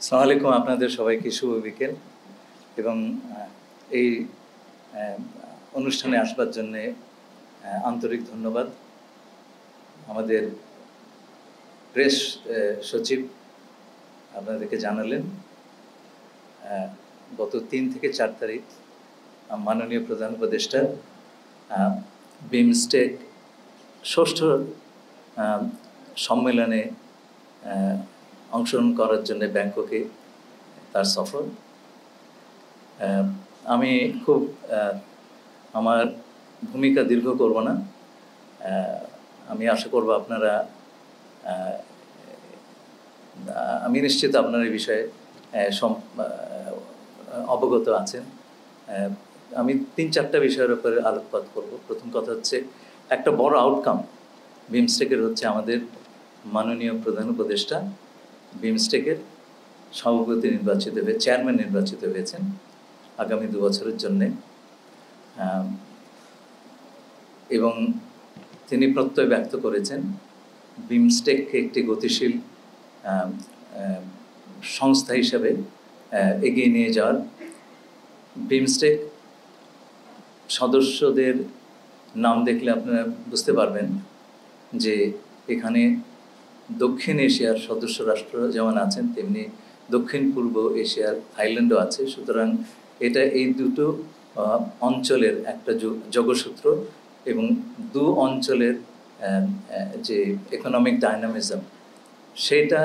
আসসালামু আলাইকুম, আপনাদের সবাইকে শুভ বিকেল এবং এই অনুষ্ঠানে আসবার জন্যে আন্তরিক ধন্যবাদ। আমাদের প্রেস সচিব আপনাদেরকে জানালেন গত 3 থেকে 4 তারিখ মাননীয় প্রধান উপদেষ্টা বিমস্টেক ষষ্ঠ সম্মেলনে অংশগ্রহণ করার জন্য ব্যাংককে তার সফর। আমি খুব আমার ভূমিকা দীর্ঘ করব না। আমি আশা করব আপনারা আমি নিশ্চিত আপনারা এই বিষয়ে অবগত আছেন। আমি 3-4টা বিষয়ের উপরে আলোকপাত করব। প্রথম কথা হচ্ছে, একটা বড় আউটকাম বিমস্টেকের হচ্ছে আমাদের মাননীয় প্রধান উপদেষ্টা বিমস্টেকের সভাপতি নির্বাচিত হয়ে চেয়ারম্যান নির্বাচিত হয়েছেন আগামী 2 বছরের জন্যে, এবং তিনি প্রত্যয় ব্যক্ত করেছেন বিমস্টেককে একটি গতিশীল সংস্থা হিসাবে এগিয়ে নিয়ে যাওয়ার। বিমস্টেক সদস্যদের নাম দেখলে আপনারা বুঝতে পারবেন যে এখানে দক্ষিণ এশিয়ার সদস্য রাষ্ট্র যেমন আছেন, তেমনি দক্ষিণ পূর্ব এশিয়ার থাইল্যান্ডও আছে। সুতরাং এটা এই দুটো অঞ্চলের একটা যোগসূত্র এবং দু অঞ্চলের যে ইকোনমিক ডাইনামিজম, সেটা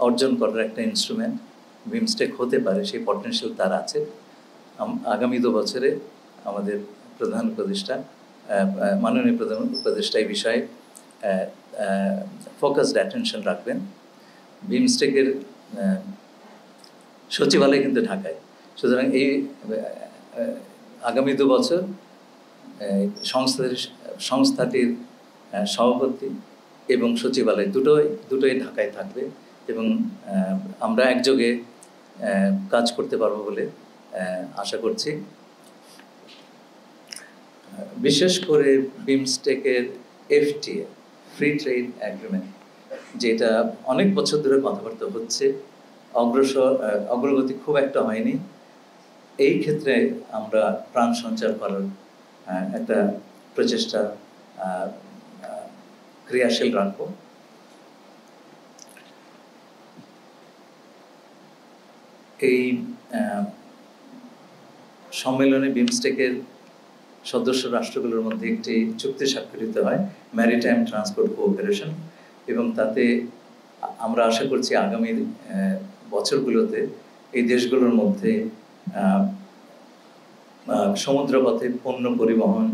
অর্জন করার একটা ইনস্ট্রুমেন্ট বিমস্টেক হতে পারে, সেই পটেনশিয়াল তার আছে। আগামী 2 বছরে আমাদের প্রধান উপদেষ্টা মাননীয় প্রধান উপদেষ্টা এই বিষয়ে ফোকাসড অ্যাটেনশন রাখবেন। বিমস্টেকের সচিবালয় কিন্তু ঢাকায়, সুতরাং এই আগামী 2 বছর সংস্থাটির সভাপতি এবং সচিবালয় দুটোই ঢাকায় থাকবে এবং আমরা একযোগে কাজ করতে পারবো বলে আশা করছি। বিশেষ করে বিমস্টেকের FTA ফ্রি ট্রেড এগ্রিমেন্ট, যেটা অনেক বছর ধরে কথাবার্তা হচ্ছে, অগ্রগতি খুব একটা হয়নি। এই ক্ষেত্রে আমরা প্রাণ সঞ্চার করার একটা প্রচেষ্টা ক্রিয়াশীল রাখব। এই সম্মেলনে বিমস্টেকের সদস্য রাষ্ট্রগুলোর মধ্যে একটি চুক্তি স্বাক্ষরিত হয়, ম্যারিটাইম ট্রান্সপোর্ট কোঅপারেশন, এবং তাতে আমরা আশা করছি আগামী বছরগুলোতে এই দেশগুলোর মধ্যে সমুদ্রপথে পণ্য পরিবহন,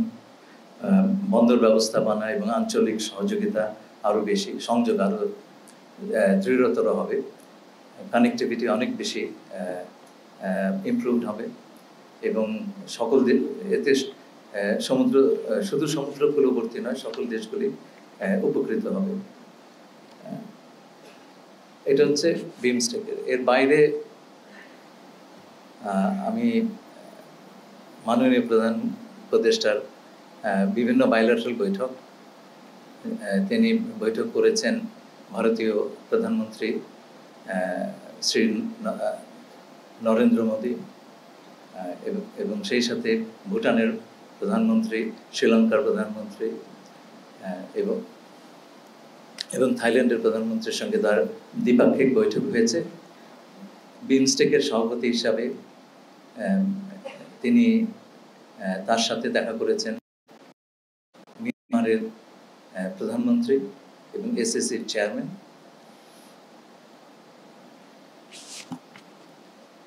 বন্দর ব্যবস্থাপনা এবং আঞ্চলিক সহযোগিতা আরও বেশি, সংযোগ আরও দৃঢ়তর হবে, কানেক্টিভিটি অনেক বেশি ইমপ্রুভড হবে এবং সকল এতে শুধু সমুদ্রকূলবর্তী নয়, সকল দেশগুলি উপকৃত হবে। এটা হচ্ছে বিমস্টেকের। এর বাইরে আমি মাননীয় প্রধান উপদেষ্টার বিভিন্ন বাইলেটারাল বৈঠক, তিনি বৈঠক করেছেন ভারতীয় প্রধানমন্ত্রী শ্রী নরেন্দ্র মোদী এবং সেই সাথে ভুটানের প্রধানমন্ত্রী, শ্রীলঙ্কার প্রধানমন্ত্রী এবং থাইল্যান্ডের প্রধানমন্ত্রীর সঙ্গে তার দ্বিপাক্ষিক বৈঠক হয়েছে। বিমস্টেকের সভাপতি হিসাবে তিনি তার সাথে দেখা করেছেন মিয়ানমারের প্রধানমন্ত্রী এবং SACর চেয়ারম্যান।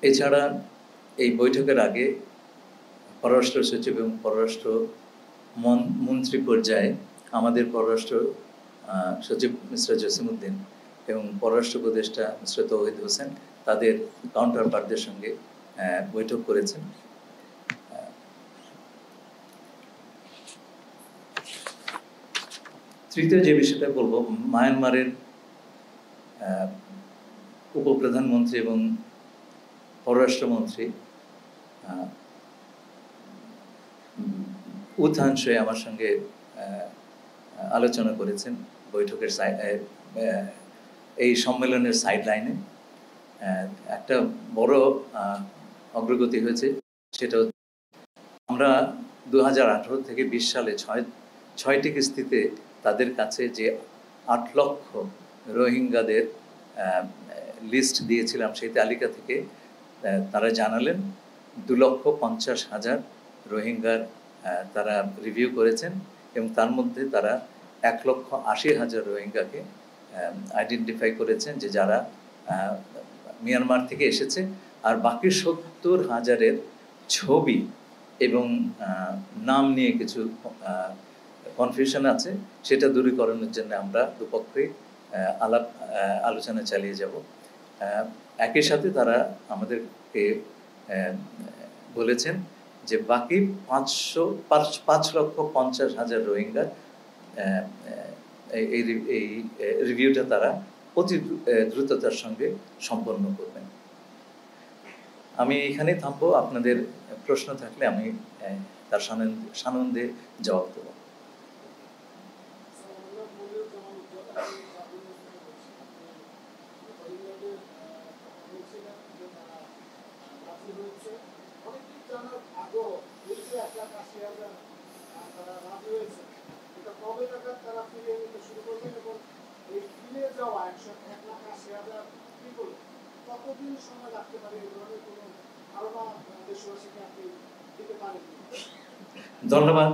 এছাড়া এই বৈঠকের আগে পররাষ্ট্র সচিব এবং পররাষ্ট্র মন্ত্রী পর্যায়ে আমাদের পররাষ্ট্র সচিব মিস্টার জসিমউদ্দিন এবং পররাষ্ট্র উপদেষ্টা মিস্টার তৌহিদ হোসেন তাদের কাউন্টার পার্টদের সঙ্গে বৈঠক করেছেন। তৃতীয় যে বিষয়টা বলবো, মায়ানমারের উপপ্রধানমন্ত্রী এবং পররাষ্ট্রমন্ত্রী উত্থানসয়ে আমার সঙ্গে আলোচনা করেছেন বৈঠকের এই সম্মেলনের সাইডলাইনে। একটা বড় অগ্রগতি হয়েছে। সেটা আমরা 2018 থেকে 20 সালে ছয়টি কিস্তিতে তাদের কাছে যে 8 লক্ষ রোহিঙ্গাদের লিস্ট দিয়েছিলাম, সেই তালিকা থেকে তারা জানালেন 2,50,000 রোহিঙ্গার তারা রিভিউ করেছেন এবং তার মধ্যে তারা 1,80,000 রোহিঙ্গাকে আইডেন্টিফাই করেছেন যে যারা মিয়ানমার থেকে এসেছে, আর বাকি 70,000-এর ছবি এবং নাম নিয়ে কিছু কনফিউশন আছে, সেটা দূরীকরণের জন্য আমরা দুপক্ষই আলোচনা চালিয়ে যাব। একই সাথে তারা আমাদেরকে বলেছেন যে বাকি 5,50,000 রোহিঙ্গা এই রিভিউটা তারা অতি দ্রুততার সঙ্গে সম্পন্ন করবেন। আমি এখানে থামবো, আপনাদের প্রশ্ন থাকলে আমি তার সানন্দে জবাব দেব। ধন্যবাদ।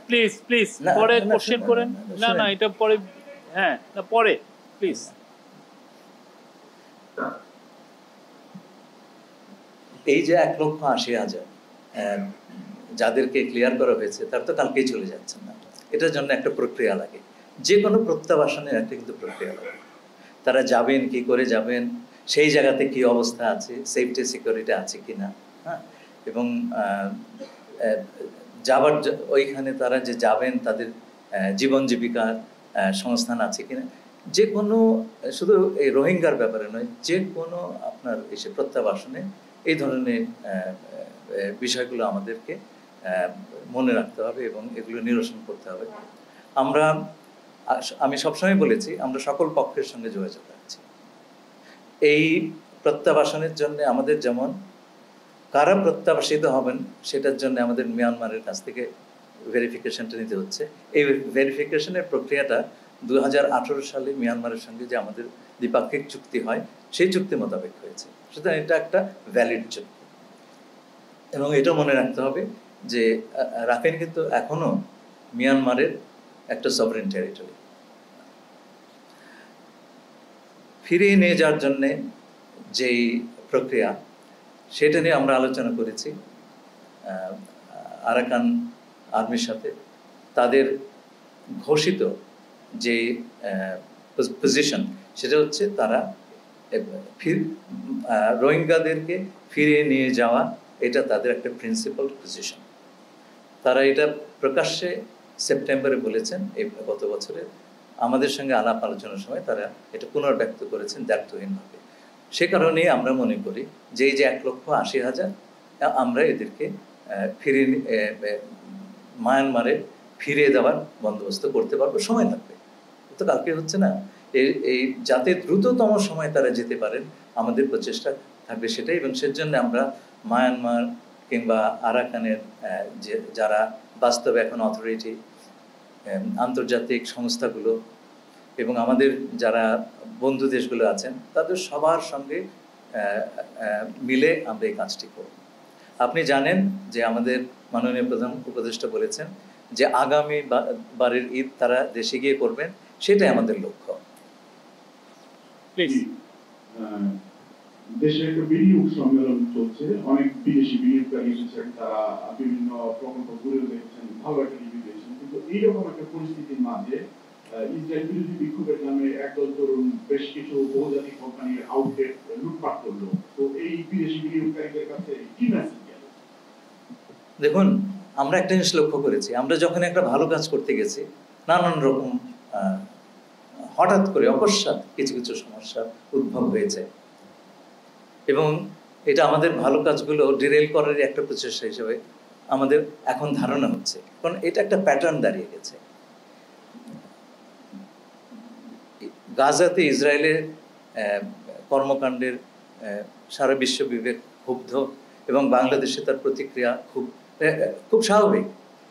প্লিজ প্লিজ পরে কোশ্চেন করেন। না না, এটা পরে, হ্যাঁ না পরে প্লিজ। এই যে 1,80,000 যাদেরকে ক্লিয়ার করা হয়েছে, তার তো কালকেই চলে যাচ্ছেন না। এটার জন্য একটা প্রক্রিয়া লাগে, যে কোনো প্রত্যাবাসনের একটা কিন্তু প্রক্রিয়া লাগে। তারা যাবেন, কি করে যাবেন, সেই জায়গাতে কি অবস্থা আছে, সেফটি সিকিউরিটি আছে কিনা, হ্যাঁ, এবং যাবার ওইখানে তারা যে যাবেন তাদের জীবন জীবিকার সংস্থান আছে কিনা, যে কোনো, শুধু এই রোহিঙ্গার ব্যাপারে নয়, যে কোনো আপনার এসে প্রত্যাবাসনে এই ধরনের বিষয়গুলো আমাদেরকে মনে রাখতে হবে এবং এগুলো নিরসন করতে হবে। আমি সবসময় বলেছি, আমরা সকল পক্ষের সঙ্গে যোগাযোগ রাখছি। এই প্রত্যাবাসনের জন্য আমাদের যেমন কারা প্রত্যাবাসিত হবেন সেটার জন্য আমাদের মিয়ানমারের কাছ থেকে ভেরিফিকেশনটা নিতে হচ্ছে। এই ভেরিফিকেশনের প্রক্রিয়াটা 2018 সালে মিয়ানমারের সঙ্গে যে আমাদের দ্বিপাক্ষিক চুক্তি হয়, সেই চুক্তি মোতাবেক হয়েছে। সুতরাং এটা একটা ভ্যালিড চুক্তি। এবং এটা মনে রাখতে হবে যে রাখাইন কিন্তু এখনো মিয়ানমারের একটা সভরেন টেরিটরি। ফিরিয়ে নিয়ে যাওয়ার জন্যে যেই প্রক্রিয়া, সেটা নিয়ে আমরা আলোচনা করেছি আরাকান আর্মির সাথে। তাদের ঘোষিত যে পজিশন, সেটা হচ্ছে তারা রোহিঙ্গাদেরকে ফিরিয়ে নিয়ে যাওয়া, এটা তাদের একটা প্রিন্সিপাল পজিশন। তারা এটা প্রকাশ্যে সেপ্টেম্বরে বলেছেন, এই গত বছরে আমাদের সঙ্গে আলাপ আলোচনার সময় তারা এটা পুনর্ব্যক্ত করেছেন দায়িত্বহীনভাবে। সে কারণে আমরা মনে করি যে এই যে 1,80,000 আমরা এদেরকে মায়ানমারে ফিরিয়ে দেওয়ার বন্দোবস্ত করতে পারবো। সময় লাগবে, তো কালকে হচ্ছে না। এই যাতে দ্রুততম সময় তারা যেতে পারেন, আমাদের প্রচেষ্টা থাকবে সেটাই। এবং সেজন্য আমরা মায়ানমার কিংবা আরাকানের যে যারা বাস্তবে এখন অথরিটি, আন্তর্জাতিক সংস্থাগুলো এবং আমাদের যারা বন্ধু দেশগুলো আছেন, তাদের সবার সঙ্গে মিলে আমরা এই কাজটি করব। আপনি জানেন যে আমাদের মাননীয় প্রধান উপদেষ্টা বলেছেন যে আগামী বারের ঈদ তারা দেশে গিয়ে করবেন, সেটাই আমাদের লক্ষ্য। দেশে একটা বিনিয়োগ সম্মেলন চলছে, অনেক বিদেশি বিনিয়োগকারী এসেছেন, তারা বিভিন্ন প্রকল্প ঘুরে দেখছেন, ভালো একটা রিভিউ দিয়েছেন। কিন্তু এইরকম একটা পরিস্থিতির মাঝে ইসরায়েল বিরোধী বিক্ষোভের নামে একদল তরুণ বেশ কিছু বহুজাতিক কোম্পানির আউটলেট লুটপাট করলো। তো এই বিদেশি বিনিয়োগকারীদের কাছে কি মেসেজ গেল? দেখুন, আমরা একটা জিনিস লক্ষ্য করেছি, আমরা যখন একটা ভালো কাজ করতে গেছি, নানান রকম হঠাৎ করে অকস্মাৎ কিছু কিছু সমস্যার উদ্ভব হয়েছে এবং এটা আমাদের ভালো কাজগুলো ডিরেল করার একটা প্রচেষ্টা হিসেবে আমাদের এখন ধারণা হচ্ছে, কারণ এটা একটা প্যাটার্ন দাঁড়িয়ে গেছে। গাজাতে ইসরায়েলের কর্মকাণ্ডের সারা বিশ্ব বিবেক ক্ষুব্ধ এবং বাংলাদেশে তার প্রতিক্রিয়া খুব স্বাভাবিক।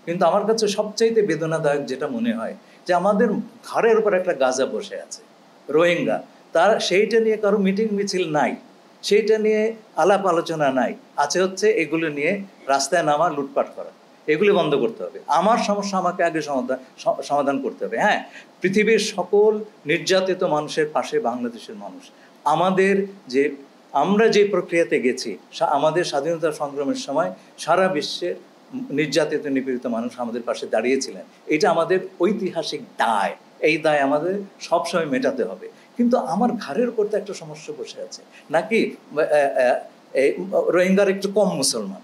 কিন্তু আমার কাছে সবচাইতে বেদনাদায়ক যেটা মনে হয় যে আমাদের ঘরের উপর একটা গাজা বসে আছে, রোহিঙ্গা, তার সেইটা নিয়ে কারো মিটিং মিছিল নাই, সেইটা নিয়ে আলাপ আলোচনা নাই, আছে হচ্ছে এগুলো নিয়ে রাস্তায় নামা, লুটপাট করা। এগুলি বন্ধ করতে হবে। আমার সমস্যা আমাকে আগে সমাধান করতে হবে। হ্যাঁ, পৃথিবীর সকল নির্যাতিত মানুষের পাশে বাংলাদেশের মানুষ। আমরা যে প্রক্রিয়াতে গেছি, আমাদের স্বাধীনতা সংগ্রামের সময় সারা বিশ্বের নির্যাতিত নিপীড়িত মানুষ আমাদের পাশে দাঁড়িয়েছিলেন। এটা আমাদের ঐতিহাসিক দায়। এই দায় আমাদের সবসময় মেটাতে হবে। কিন্তু আমার ঘাড়ের উপর তো একটা সমস্যা বসে আছে, নাকি রোহিঙ্গার একটু কম মুসলমান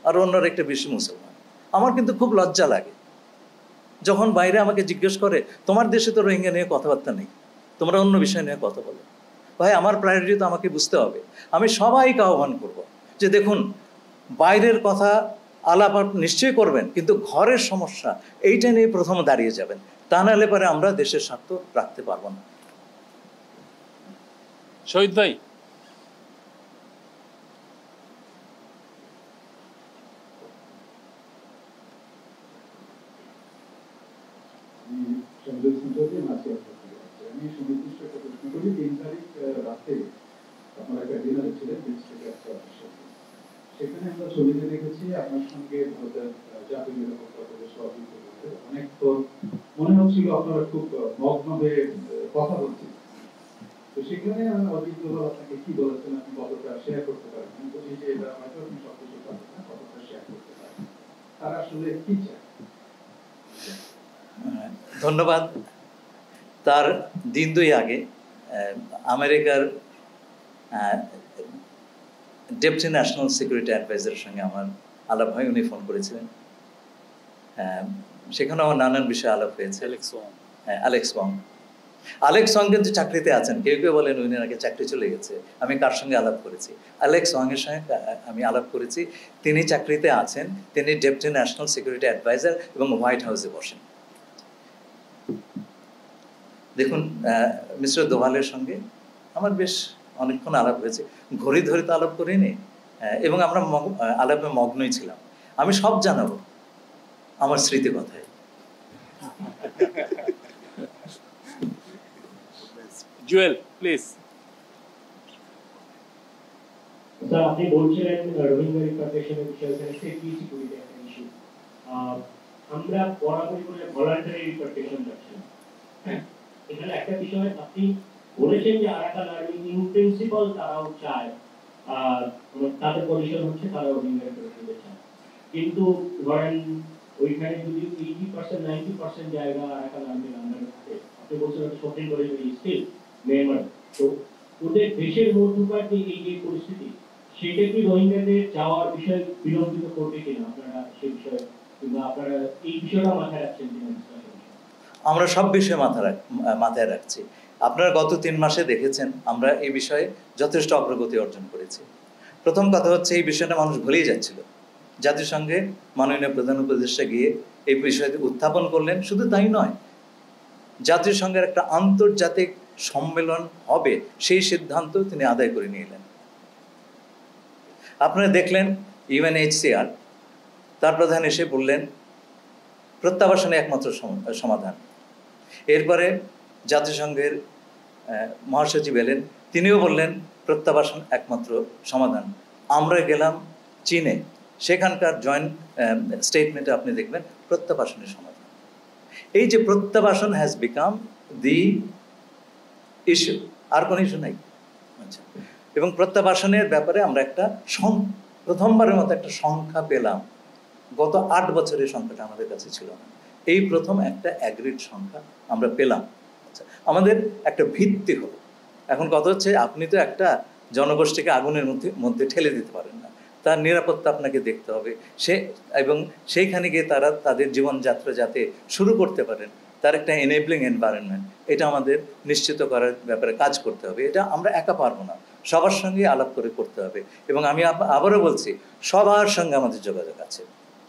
আর অন্যরা একটু বেশি মুসলমান। আমার কিন্তু খুব লজ্জা লাগে যখন বাইরে আমাকে জিজ্ঞেস করে, তোমার দেশে তো রোহিঙ্গা নিয়ে কথাবার্তা নেই, তোমরা অন্য বিষয় নিয়ে কথা বলো। ভাই, আমার প্রায়োরিটি তো আমাকে বুঝতে হবে। আমি সবাইকে আহ্বান করব যে দেখুন, বাইরের কথা আলাপ নিশ্চয়ই করবেন, কিন্তু ঘরের সমস্যা এইটা নিয়ে প্রথম দাঁড়িয়ে যাবেন। তা নাহলে পরে আমরা দেশের স্বার্থ রাখতে পারবো না। শহীদ ভাই, আমি সুনির্দিষ্ট একটা প্রশ্ন করি। 3 তারিখ রাতে আপনারা একটা ডিনারে ছিলেন, সেখানে আমরা ছবিতে দেখেছি আপনার সঙ্গে ভারতের জাতীয় নিরাপত্তা উপদেষ্টা অজিত দোভালের। অনেক তো মনে হচ্ছিল আপনারা খুব মগ্ন হয়ে কথা বলছেন। তো সেখানে অজিত দোভাল আপনাকে কি বলেছেন, আপনি কতটা শেয়ার করতে পারেন? আমি বলছি যে এটা হয়তো আপনি সব কিছু পারবেন না, কতটা শেয়ার করতে পারেন, তারা আসলে কি চায়? ধন্যবাদ। তার দিন 2 আগে আমেরিকার ডেপুটি ন্যাশনাল সিকিউরিটি অ্যাডভাইজারের সঙ্গে আমার আলাপ হয়। উনি ফোন করেছিলেন, সেখানে আমার নানান বিষয়ে আলাপ হয়েছে। আলেক্স ওয়াং কিন্তু চাকরিতে আছেন। কেউ কেউ বলেন উনি নাকি চাকরি চলে গেছে। আমি কার সঙ্গে আলাপ করেছি? আলেক্স ওয়াংয়ের সঙ্গে আমি আলাপ করেছি। তিনি চাকরিতে আছেন, তিনি ডেপুটি ন্যাশনাল সিকিউরিটি অ্যাডভাইজার এবং হোয়াইট হাউসে বসেন। দেখুন, মিস্টার দোভালের সঙ্গে আমার বেশ অনেকক্ষণ আলাপ হয়েছে। ঘড়ি ধরে তো আলাপ করিনি, এবং আমরা আলাপে মগ্নই ছিলাম। আমি সব জানাবো আমার স্মৃতি কথায়। জুয়েল প্লিজ। স্যার, আপনি বলছিলেন রোহিঙ্গা রিপাট্রিয়েশনের বিষয়ে সেফটি সিকিউরিটি একটা ইস্যু। আমরা বরাবরই করে ভলান্টারি রিপাট্রিয়েশন চাচ্ছি। এখানে একটা বিষয় আপনি বলেছেন যে আরাকান আর্মি ইন প্রিন্সিপাল তারাও চায়, তাদের পজিশন হচ্ছে তারা রোহিঙ্গা রিপাট্রিয়েশন চায়, কিন্তু ধরেন ওইখানে যদি 80% 90% জায়গা আরাকান আর্মির আন্ডারে থাকে, আপনি বলছেন শপিং করে স্টিল মেম্বার, তো ওদের দেশের মধ্যকার যে এই যে পরিস্থিতি, সেটা কি রোহিঙ্গাদের যাওয়ার বিষয়ে বিলম্বিত করবে কিনা আপনারা সেই বিষয়ে, কিংবা আপনারা এই বিষয়টা মাথায় রাখছেন কিনা? আমরা সব বিষয়ে মাথায় রাখছি। আপনারা গত 3 মাসে দেখেছেন আমরা এই বিষয়ে যথেষ্ট অগ্রগতি অর্জন করেছি। প্রথম কথা হচ্ছে, এই বিষয়টা মানুষ ভুলেই যাচ্ছিল। জাতিসংঘে মাননীয় প্রধান উপদেষ্টা গিয়ে এই বিষয়টি উত্থাপন করলেন। শুধু তাই নয়, জাতিসংঘের একটা আন্তর্জাতিক সম্মেলন হবে সেই সিদ্ধান্ত তিনি আদায় করে নিয়ে এলেন। আপনারা দেখলেন UNHCR তার প্রধান এসে বললেন প্রত্যাবাসনে একমাত্র সমাধান। এরপরে জাতিসংঘের মহাসচিব এলেন, তিনিও বললেন প্রত্যাবাসন একমাত্র সমাধান। আমরা গেলাম চীনে, সেখানকার জয়েন্ট স্টেটমেন্টে আপনি দেখবেন প্রত্যাবাসনের সমাধান। এই যে প্রত্যাবাসন হ্যাজ বিকাম দি ইস্যু, আর কোনো ইস্যু নাই। আচ্ছা, এবং প্রত্যাবাসনের ব্যাপারে আমরা একটা প্রথমবারের মতো একটা সংখ্যা পেলাম। গত 8 বছরের সংখ্যাটা আমাদের কাছে ছিল না। এই প্রথম একটা অ্যাগ্রিড সংখ্যা আমরা পেলাম। আচ্ছা, আমাদের একটা ভিত্তি হলো। এখন কথা হচ্ছে, আপনি তো একটা জনগোষ্ঠীকে আগুনের মধ্যে ঠেলে দিতে পারেন না, তার নিরাপত্তা আপনাকে দেখতে হবে। এবং সেইখানে গিয়ে তারা তাদের জীবনযাত্রা যাতে শুরু করতে পারেন, তার একটা এনেবলিং এনভায়রনমেন্ট, এটা আমাদের নিশ্চিত করার ব্যাপারে কাজ করতে হবে। এটা আমরা একা পারবো না, সবার সঙ্গে আলাপ করে করতে হবে। এবং আমি আবারও বলছি, সবার সঙ্গে আমাদের যোগাযোগ আছে,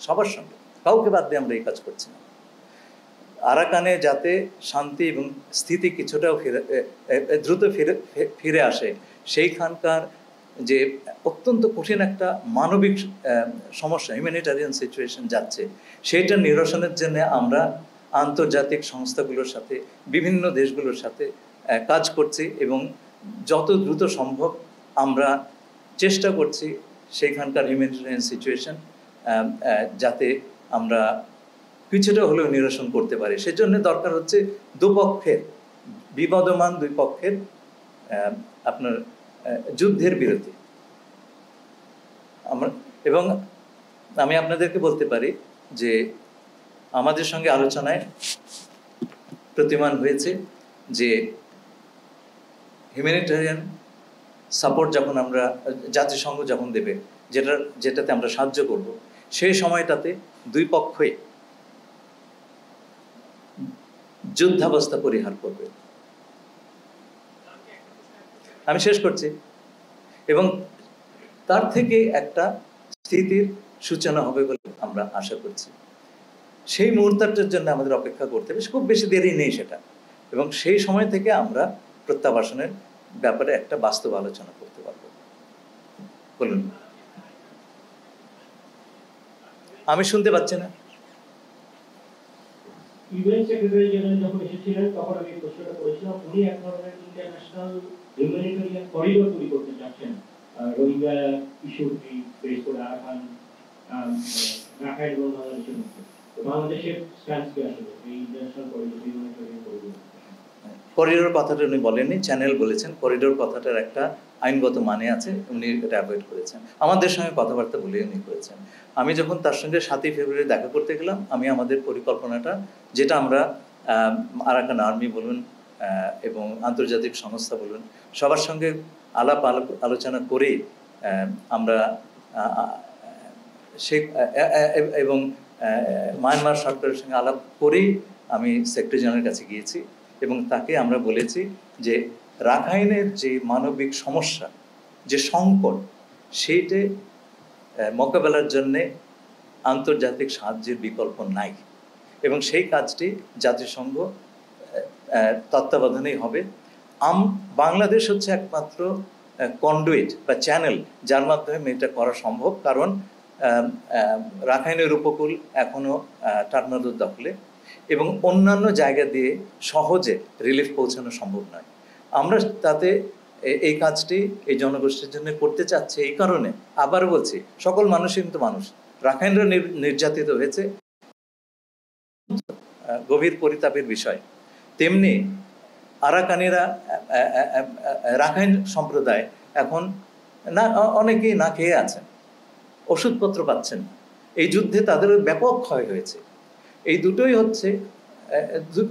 সবার সঙ্গে, কাউকে বাদ দিয়ে আমরা এই কাজ করছি না। আরাকানে যাতে শান্তি এবং স্থিতি কিছুটাও দ্রুত ফিরে আসে, সেইখানকার যে অত্যন্ত কঠিন একটা মানবিক সমস্যা, হিউম্যানিটারিয়ান সিচুয়েশন যাচ্ছে, সেইটা নিরসনের জন্য আমরা আন্তর্জাতিক সংস্থাগুলোর সাথে, বিভিন্ন দেশগুলোর সাথে কাজ করছি এবং যত দ্রুত সম্ভব আমরা চেষ্টা করছি সেইখানকার হিউম্যানিটারিয়ান সিচুয়েশন যাতে আমরা কিছুটা হলেও নিরসন করতে পারি। সেজন্য দরকার হচ্ছে দুপক্ষের, বিবদমান দুই পক্ষের আপনার যুদ্ধের বিরতি। এবং আমি আপনাদেরকে বলতে পারি যে আমাদের সঙ্গে আলোচনায় প্রতিমান হয়েছে যে হিউম্যানিটারিয়ান সাপোর্ট যখন আমরা জাতিসংঘ যখন দেবে, যেটাতে আমরা সাহায্য করব, সেই সময়টাতে দুই পক্ষই যুদ্ধাবস্থা পরিহার করবে। আমি শেষ করছি। এবং তার থেকে একটা স্থিতির সূচনা হবে বলে আমরা আশা করছি। সেই মুহূর্তটার জন্য আমাদের অপেক্ষা করতে হবে, খুব বেশি দেরি নেই সেটা। এবং সেই সময় থেকে আমরা প্রত্যাবাসনের ব্যাপারে একটা বাস্তব আলোচনা করতে পারবো। বলুন। আমি শুনতে পাচ্ছি না। ইউএন সেক্রেটারি জেনারেল যখন এসেছিলেন তখন আমি প্রশ্নটা করেছিলাম, উনি এক ধরনের ইন্টারন্যাশনাল হিউম্যানিটারিয়ান করিডোর তৈরি করতে চাচ্ছেন রোহিঙ্গা ইস্যুটি বেস করে আরাকান, রাখাইন এবং বাংলাদেশের মধ্যে। তো বাংলাদেশের স্ট্যান্স কি আসলে এই international corridor, humanitarian corridor? Corridor কথাটা উনি বলেননি, চ্যানেল বলেছেন। করিডোর কথাটার একটা আইনগত মানে আছে, উনি এটা অ্যাভয়েড করেছেন। আমাদের সঙ্গে কথাবার্তা বলে উনি করেছেন। আমি যখন তার সঙ্গে 7ই ফেব্রুয়ারি দেখা করতে গেলাম, আমি আমাদের পরিকল্পনাটা, যেটা আমরা আরাকান আর্মি বলুন এবং আন্তর্জাতিক সংস্থা বলুন, সবার সঙ্গে আলোচনা করেই আমরা এবং মায়ানমার সরকারের সঙ্গে আলাপ করেই আমি সেক্রেটারি জেনারেলের কাছে গিয়েছি এবং তাকে আমরা বলেছি যে রাখাইনের যে মানবিক সমস্যা, যে সংকট, সেইটে মোকাবেলার জন্যে আন্তর্জাতিক সাহায্যের বিকল্প নাই এবং সেই কাজটি জাতিসংঘ তত্ত্বাবধানেই হবে। বাংলাদেশ হচ্ছে একমাত্র কন্ডুইট বা চ্যানেল যার মাধ্যমে এটা করা সম্ভব, কারণ রাখাইনের উপকূল এখনও টার্নাডোর দখলে এবং অন্যান্য জায়গা দিয়ে সহজে রিলিফ পৌঁছানো সম্ভব নয়। আমরা তাতে এই কাজটি এই জনগোষ্ঠীর জন্য করতে চাচ্ছি। এই কারণে আবার বলছি, সকল মানুষই কিন্তু মানুষ। রাখাইনরা নির্যাতিত হয়েছে, গভীর পরিতাপের বিষয়। তেমনি আরাকানিরা, রাখাইন সম্প্রদায় এখন অনেকেই না খেয়ে আছেন, ওষুধপত্র পাচ্ছেন না। এই যুদ্ধে তাদের ব্যাপক ক্ষয় হয়েছে। এই দুটোই হচ্ছে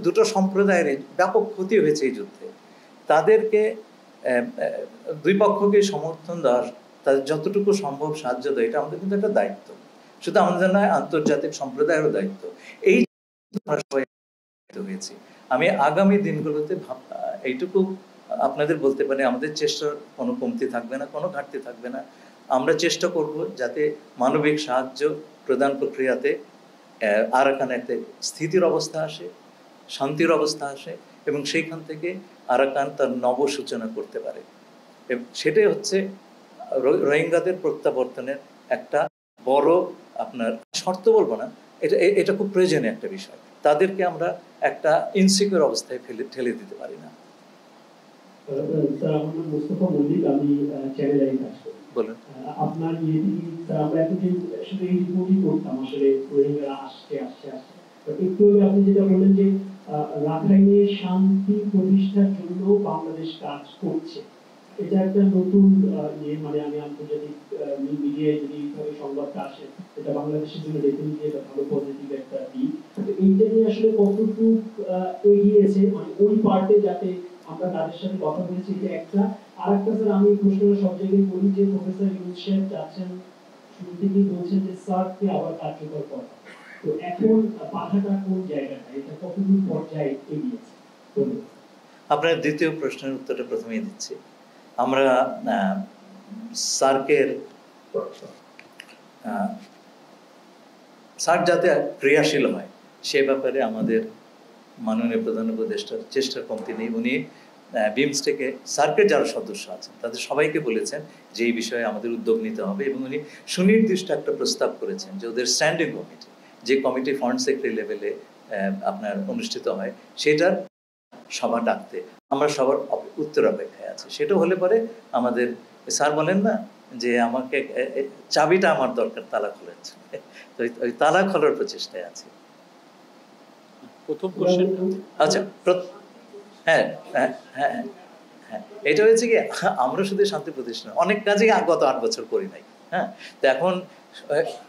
দুটো সম্প্রদায়ের ব্যাপক ক্ষতি হয়েছে এই যুদ্ধে। তাদেরকে দুই পক্ষকে সমর্থন দেওয়ার, তাদের যতটুকু সম্ভব সাহায্য দেয়, এটা আমাদের কিন্তু একটা দায়িত্ব। শুধু আমাদের নয়, আন্তর্জাতিক সম্প্রদায়েরও দায়িত্ব। এই হয়েছে। আমি আগামী দিনগুলোতে এইটুকু আপনাদের বলতে পারি, আমাদের চেষ্টার কোনো কমতি থাকবে না, কোনো ঘাটতি থাকবে না। আমরা চেষ্টা করব যাতে মানবিক সাহায্য প্রদান প্রক্রিয়াতে আরাকানে একটা স্থিতির অবস্থা আসে, শান্তির অবস্থা আসে এবং সেইখান থেকে আরাকান তার নবসূচনা করতে পারে। সেটাই হচ্ছে রোহিঙ্গাদের প্রত্যাবর্তনের একটা বড় আপনার শর্ত বলবো না, এটা খুব প্রয়োজনীয় একটা বিষয়। তাদেরকে আমরা একটা ইনসিকিউর অবস্থায় ঠেলে দিতে পারি না। স্যার, আমার নাম মোস্তফা মল্লিক, আমি চ্যানেল আই কাজ করি। বলুন। আপনার আমরা এতদিন আসলে এই রিপোর্টই করতাম, আসলে রোহিঙ্গারা আসছে। একটু আপনি যেটা বললেন যে রাখাইনে শান্তি প্রতিষ্ঠার জন্য বাংলাদেশ কাজ করছে, এটা একটা নতুন মানে আমি আন্তর্জাতিক মিডিয়ায় যদি এইভাবে সংবাদটা আসে, এটা বাংলাদেশের জন্য ডেফিনেটলি একটা ভালো পজিটিভ একটা দিক। এইটা নিয়ে আসলে কতটুকু এগিয়েছে, মানে ওই পার্টে যাতে আমরা তাদের সাথে কথা বলেছি, এটা একটা। আর একটা স্যার, আমি প্রশ্নটা সব জায়গায় করি যে প্রফেসর ইউনূস সাহেব চাচ্ছেন, শুরু থেকেই বলছেন যে সার্ককে আবার কার্যকর করা। তো এখন বাধাটা কোন জায়গাটা, এটা কতদূর পর্যায়ে এগিয়েছে? আপনার দ্বিতীয় প্রশ্নের উত্তরটা প্রথমেই দিচ্ছি। আমরা সার্ক যাতে ক্রিয়াশীল হয় সে ব্যাপারে আমাদের মাননীয় প্রধান উপদেষ্টার চেষ্টার কমতি নেই। উনি বিমস্টেকে সার্কের যারা সদস্য আছেন তাদের সবাইকে বলেছেন যে এই বিষয়ে আমাদের উদ্যোগ নিতে হবে, এবং উনি সুনির্দিষ্ট একটা প্রস্তাব করেছেন যে ওদের স্ট্যান্ডিং কমিটি, যে কমিটি ফরেন সেক্রেটারি লেভেলে আপনার অনুষ্ঠিত হয়, সেটার সভা ডাকতে আমরা সবার উত্তর অপেক্ষায় আছি। সেটা হলে পরে আমাদের স্যার বলেন না যে আমাকে চাবিটা আমার দরকার তালা খোলার জন্য, তো ওই তালা খোলার প্রচেষ্টায় আছে। প্রথম কোশ্চেন, আচ্ছা, হ্যাঁ হ্যাঁ হ্যাঁ হ্যাঁ, এটা হয়েছে কি, আমরা শুধু শান্তি প্রতিষ্ঠান অনেক কাজেই গত 8 বছর করি নাই। হ্যাঁ, তো এখন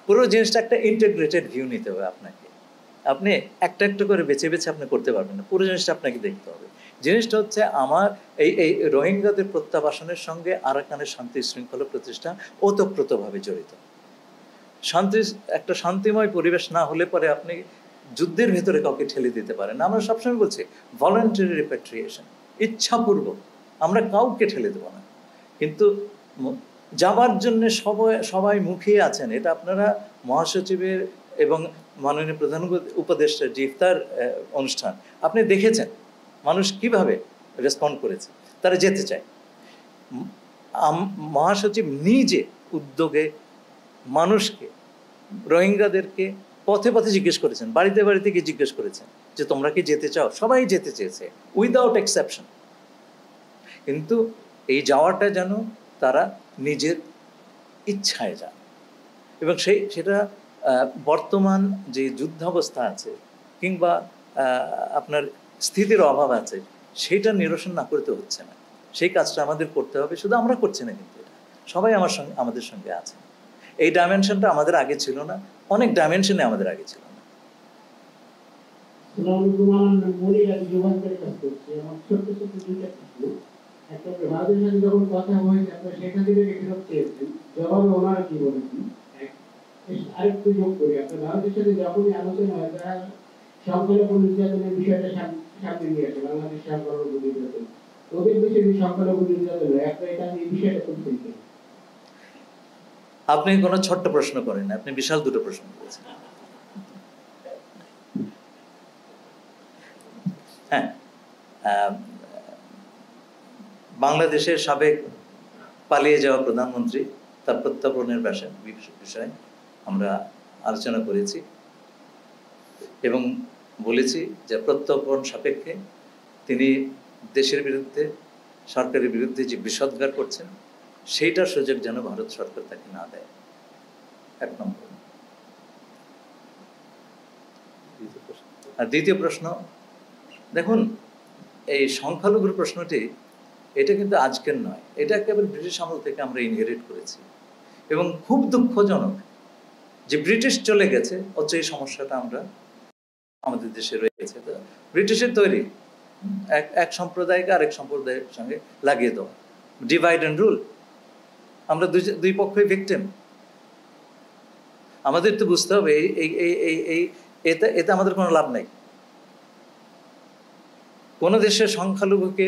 পুরো জিনিসটা একটা ইন্টিগ্রেটেড ভিউ নিতে হবে আপনাকে। আপনি একটা একটা করে বেছে বেছে আপনি করতে পারবেন না, পুরো জিনিসটা আপনাকে দেখতে হবে। জিনিসটা হচ্ছে আমার এই রোহিঙ্গাদের প্রত্যাবাসনের সঙ্গে আরাকানের শান্তি শৃঙ্খলা প্রতিষ্ঠা ওতপ্রোতভাবে জড়িত। একটা শান্তিময় পরিবেশ না হলে পরে আপনি যুদ্ধের ভেতরে কাউকে ঠেলে দিতে পারেন। আমরা সবসময় বলছি ভলান্টারি রিপ্যাট্রিয়েশন, ইচ্ছাপূর্বক আমরা কাউকে ঠেলে দেবো না, কিন্তু যাবার জন্য সবাই মুখিয়ে আছেন। এটা আপনারা মহাসচিবের এবং মাননীয় প্রধান উপদেষ্টার যে ইফতার অনুষ্ঠান আপনি দেখেছেন, মানুষ কিভাবে রেসপন্ড করেছে, তারা যেতে চায়। মহাসচিব নিজে উদ্যোগে মানুষকে, রোহিঙ্গাদেরকে পথে পথে জিজ্ঞেস করেছেন, বাড়িতে বাড়িতে গিয়ে জিজ্ঞেস করেছেন যে তোমরা কি যেতে চাও? সবাই যেতে চেয়েছে উইদাউট এক্সেপশন। কিন্তু এই যাওয়াটা যেন তারা নিজের ইচ্ছায় যান, এবং সেটা বর্তমান যে যুদ্ধাবস্থা আছে কিংবা আপনার স্থিতির অভাব আছে, সেটা নিরসন না করতে হচ্ছে না। সেই কাজটা আমাদের করতে হবে, শুধু আমরা করছি না, কিন্তু এটা সবাই আমাদের সঙ্গে আছে। এই ডাইমেনশনটা আমাদের আগে ছিল না, অনেক ডাইমেনশনে আমাদের আগে ছিল না। যখন কথা হয়েছে আপনার সেখান থেকে ফেরত চেয়েছেন, জবাবে ওনারা কি বলেছেন আরেকটু যোগ করি। আপনার ভারতের সাথে যখনই আলোচনা হয় তারা সংখ্যালঘু নির্যাতনের বিষয়টা সামনে নিয়ে আসে, বাংলাদেশ সংখ্যালঘু নির্যাতন, ওদের দেশে যে সংখ্যালঘু নির্যাতন হয় একটা এটা এই বিষয়টা খুব শুনতে। আপনি কোনো ছোট্ট প্রশ্ন করেন, আপনি বিশাল দুটো প্রশ্ন করেছেন। হ্যাঁ, বাংলাদেশের সাবেক পালিয়ে যাওয়া প্রধানমন্ত্রী তার প্রত্যাপনের বিষয়ে আমরা আলোচনা করেছি এবং বলেছি যে প্রত্যাপন সাপেক্ষে তিনি দেশের বিরুদ্ধে, সরকারের বিরুদ্ধে যে বিষোদ্গার করছেন সেইটার সুযোগ যেন ভারত সরকার তাকে না দেয়, 1 নম্বর। আর দ্বিতীয় প্রশ্ন, দেখুন এই সংখ্যালঘুর প্রশ্নটি এটা কিন্তু আজকের নয়, এটা একেবারে ব্রিটিশ আমল থেকে আমরা ইনহেরিট করেছি, এবং খুব দুঃখজনক যে ব্রিটিশ চলে গেছে অথচ এই সমস্যাটা আমরা আমাদের দেশে রয়েছে। তো ব্রিটিশের তৈরি এক সম্প্রদায়কে আরেক সম্প্রদায়ের সঙ্গে লাগিয়ে দেওয়া, ডিভাইড অ্যান্ড রুল। আমরা দুই পক্ষই ভিকটিম। আমাদের তো বুঝতে হবে এতে আমাদের কোনো লাভ নাই। কোনো দেশের সংখ্যালঘুকে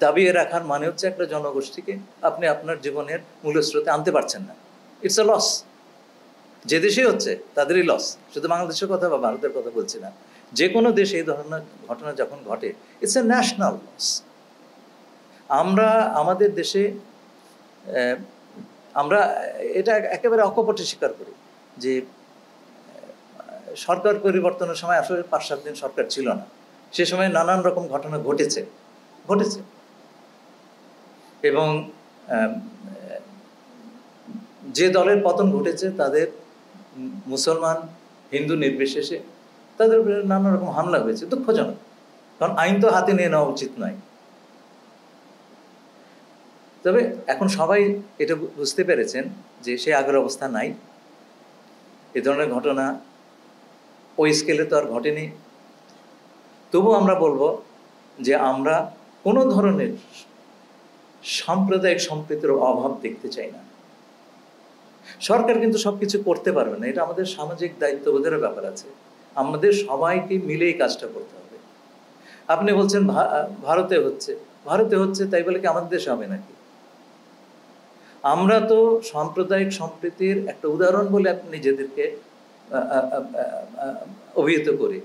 দাবিয়ে রাখার মানে হচ্ছে একটা জনগোষ্ঠীকে আপনি আপনার জীবনের মূলস্রোতে আনতে পারছেন না। It's a loss. যে দেশেই হচ্ছে তাদেরই লস, শুধু বাংলাদেশের কথা বা ভারতের কথা বলছি না। যে কোনো দেশে এই ধরনের ঘটনা যখন ঘটে, ইটস এ ন্যাশনাল লস। আমরা আমাদের দেশে আমরা এটা একেবারে অকপটে স্বীকার করি যে সরকার পরিবর্তনের সময় আসলে 5-7 দিন সরকার ছিল না, সে সময় নানান রকম ঘটনা ঘটেছে এবং যে দলের পতন ঘটেছে তাদের মুসলমান হিন্দু নির্বিশেষে তাদের উপরে নানা রকম হামলা হয়েছে, দুঃখজনক। কারণ আইন তো হাতে নিয়ে নেওয়া উচিত নয়। তবে এখন সবাই এটা বুঝতে পেরেছেন যে সে আগের অবস্থা নাই, এ ধরনের ঘটনা ওই স্কেলে তো আর ঘটেনি। তবু আমরা বলবো যে আমরা কোনো ধরনের সাম্প্রদায়িক সম্প্রীতির অভাব দেখতে চাই না। সরকার কিন্তু সবকিছু করতে পারবে না, এটা আমাদের সামাজিক দায়িত্ববোধের ব্যাপার আছে। আমাদের সবাইকে মিলেই কাজটা করতে হবে। আপনি বলছেন ভারতে হচ্ছে তাই বলে কি আমাদের দেশে হবে নাকি? আমরা তো সাম্প্রদায়িক সম্প্রীতির একটা উদাহরণ বলে নিজেদেরকে অভিহিত করি,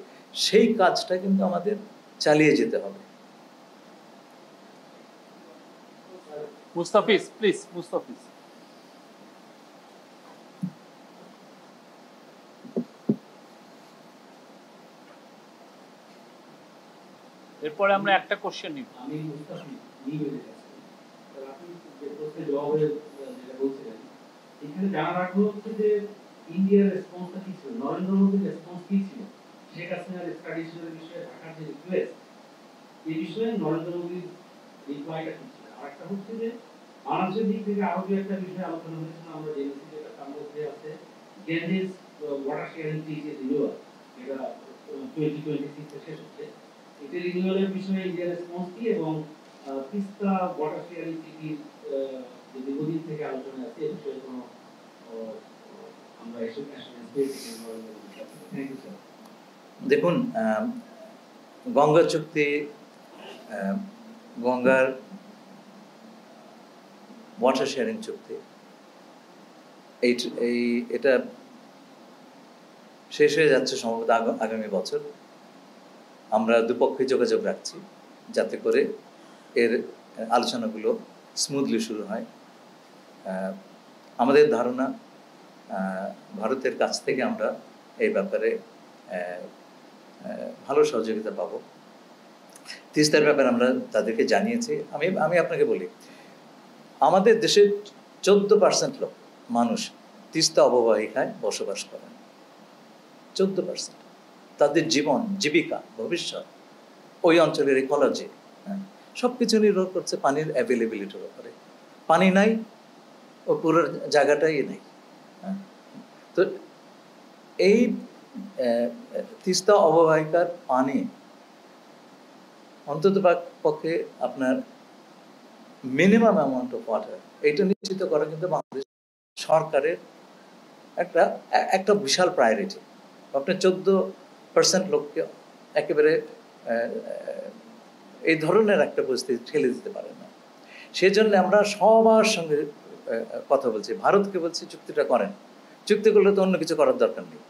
সেই কাজটা কিন্তু আমাদের চালিয়ে যেতে হবে। মুস্তাফিজ প্লিজ, মুস্তাফিজ। এরপরে আমরা একটা কোশ্চেন নিব। আমি মুস্তাফিজ নিবেদন করছি। স্যার আপনি যে প্রশ্নের জবাবে যেটা বলছিলেন, এখানে জানার আগ্রহ হচ্ছে যে ইন্ডিয়ার রেসপন্সটা কি ছিল, নরেন্দ্র মোদীর রেসপন্স কি ছিল, শেখ হাসিনার এক্সট্রাডিশনের বিষয়ে ঢাকার যে রিকোয়েস্ট, এই বিষয়ে নরেন্দ্র মোদীর রিপ্লাইটা কি ছিল। আর একটা হচ্ছে যে বাংলাদেশের দিক থেকে আরো যে একটা বিষয় আলোচনা হয়েছিল, আমরা জেনেছি যেটা তার মধ্যে আছে গ্যাঞ্জেস ওয়াটার শেয়ারিং ট্রিটি রিনিউয়াল, এটা 2026 শেষ হচ্ছে। এটা রিনিউয়ালের বিষয়ে ইন্ডিয়ার রেসপন্স কি, এবং তিস্তা ওয়াটার শেয়ারিং ট্রিটির যে দীর্ঘদিন থেকে আলোচনা আছে এই বিষয়ে কোনো আমরা অ্যাসুরেন্স পেয়েছি কিনা। Thank you sir. দেখুন, গঙ্গা চুক্তি, গঙ্গার ওয়াটার শেয়ারিং চুক্তি, এটা শেষ হয়ে যাচ্ছে সম্ভবত আগামী বছর। আমরা দুপক্ষে যোগাযোগ রাখছি যাতে করে এর আলোচনাগুলো স্মুথলি শুরু হয়। আমাদের ধারণা ভারতের কাছ থেকে আমরা এই ব্যাপারে ভালো সহযোগিতা পাবো। তিস্তার ব্যাপারে আমরা তাদেরকে জানিয়েছি। আমি আপনাকে বলি, আমাদের দেশের 14% লোক মানুষ তিস্তা অববাহিকায় বসবাস করেন। 14%। তাদের জীবন, জীবিকা, ভবিষ্যৎ, ওই অঞ্চলের ইকোলজি, সব কিছু নির্ভর করছে পানির অ্যাভেলেবিলিটির উপরে। পানি নাই, ও পুরো জায়গাটাই নেই। তো এই তিস্তা অববাহিকার পানি অন্তত পক্ষে আপনার মিনিমাম অ্যামাউন্ট অফ ওয়াটার, এটা নিশ্চিত করা কিন্তু বাংলাদেশ সরকারের একটা বিশাল প্রায়োরিটি। আপনি 14% লোককে একেবারে এই ধরনের একটা পরিস্থিতি ঠেলে দিতে পারেন না। সেজন্য আমরা সবার সঙ্গে কথা বলছি, ভারতকে বলছি চুক্তিটা করেন। চুক্তি করলে তো অন্য কিছু করার দরকার নেই।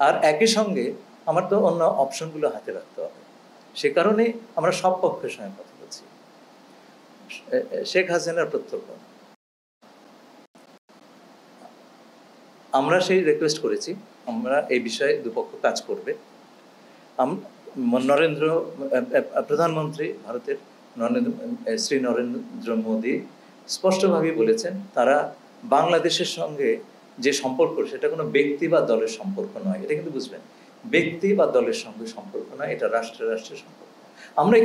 আর একই সঙ্গে আমার তো অন্য অপশনগুলো হাতে রাখতে হবে। সে কারণে আমরা সব পক্ষের সঙ্গে কথা বলছি। শেখ হাসিনার প্রত্যর্পণ, আমরা সেই রিকোয়েস্ট করেছি, আমরা এই বিষয়ে দুপক্ষ কাজ করবে। প্রধানমন্ত্রী ভারতের শ্রী নরেন্দ্র মোদী স্পষ্টভাবে বলেছেন, তারা বাংলাদেশের সঙ্গে যে সম্পর্ক, সেটা কোনো ব্যক্তি বা দলের সম্পর্ক নয়। এটা কিন্তু বুঝবেন, ব্যক্তি বা দলের সঙ্গে সম্পর্ক নয়, এটা রাষ্ট্রের সম্পর্ক। আমরা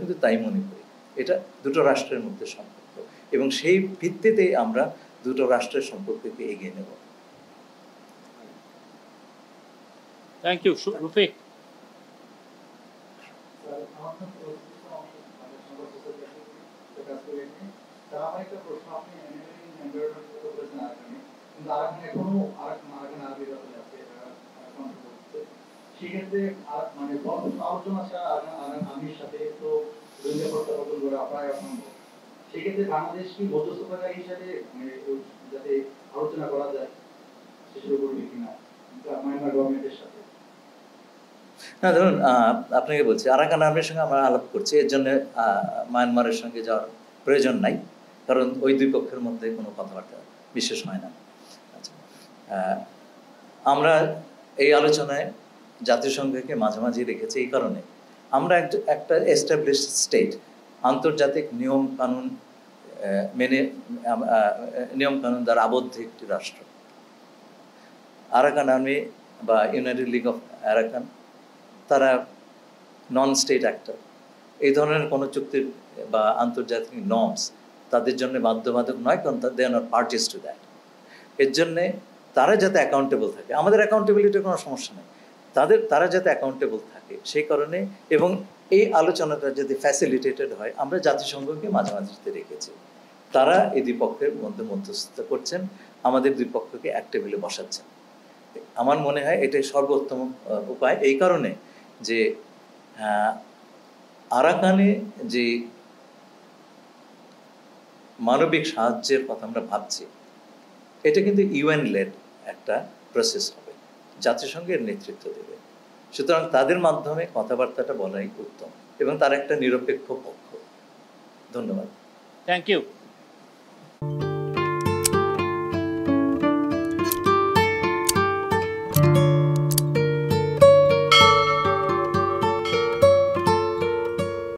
কিন্তু তাই মনে করি, এটা দুটো রাষ্ট্রের মধ্যে সম্পর্ক, এবং সেই ভিত্তিতেই আমরা দুটো রাষ্ট্রের সম্পর্ককে এগিয়ে নেব। Thank you Rafiq. সেক্ষেত্রে মানে আলোচনা আমির সাথে তো প্রত্যাবর্তন করা প্রায় অসম্ভব। সেক্ষেত্রে বাংলাদেশ কি মধ্যস্থতাকারী হিসাবে যাতে আলোচনা করা যায় সেসব করবে কিনা মায়ানমার গভর্নমেন্টের সাথে? না, ধরুন আপনাকে বলছি, আরাকান আর্মির সঙ্গে আমরা আলাপ করছি, এর জন্য মায়ানমারের সঙ্গে যাওয়ার প্রয়োজন নাই, কারণ ওই দুই পক্ষের মধ্যে কোনো কথাবার্তা বিশেষ হয় না। আচ্ছা, আমরা এই আলোচনায় জাতিসংঘকে মাঝামাঝি রেখেছি এই কারণে, আমরা একটা এস্টাবলিশ স্টেট, আন্তর্জাতিক নিয়ম কানুন মেনে নিয়ম কানুন দ্বারা আবদ্ধ একটি রাষ্ট্র। আরাকান আর্মি বা ইউনাইটেড লিগ অফ আরাকান, তারা নন স্টেট অ্যাক্টর। এই ধরনের কোনো চুক্তির বা আন্তর্জাতিক নর্মস তাদের জন্য বাধ্যবাধক নয়, কারণ they are not parties to that. এর জন্যে তারা যাতে অ্যাকাউন্টেবল থাকে, আমাদের অ্যাকাউন্টেবিলিটির কোনো সমস্যা নেই, তারা যাতে অ্যাকাউন্টেবল থাকে সেই কারণে, এবং এই আলোচনাটা যদি ফ্যাসিলিটেটেড হয়, আমরা জাতিসংঘকে মাঝামাঝিতে রেখেছি। তারা এই দুই পক্ষের মধ্যে মধ্যস্থতা করছেন, আমাদের দুই পক্ষকে এক টেবিলে বসাচ্ছেন। আমার মনে হয় এটাই সর্বোত্তম উপায়, এই কারণে যে আরাকানে যে মানবিক সাহায্যের কথা আমরা ভাবছি, এটা কিন্তু ইউএন লেড একটা প্রসেস হবে, জাতিসংঘের নেতৃত্ব দেবে। সুতরাং তাদের মাধ্যমে কথাবার্তাটা বলাই উত্তম এবং তার একটা নিরপেক্ষ পক্ষ। ধন্যবাদ। Thank you.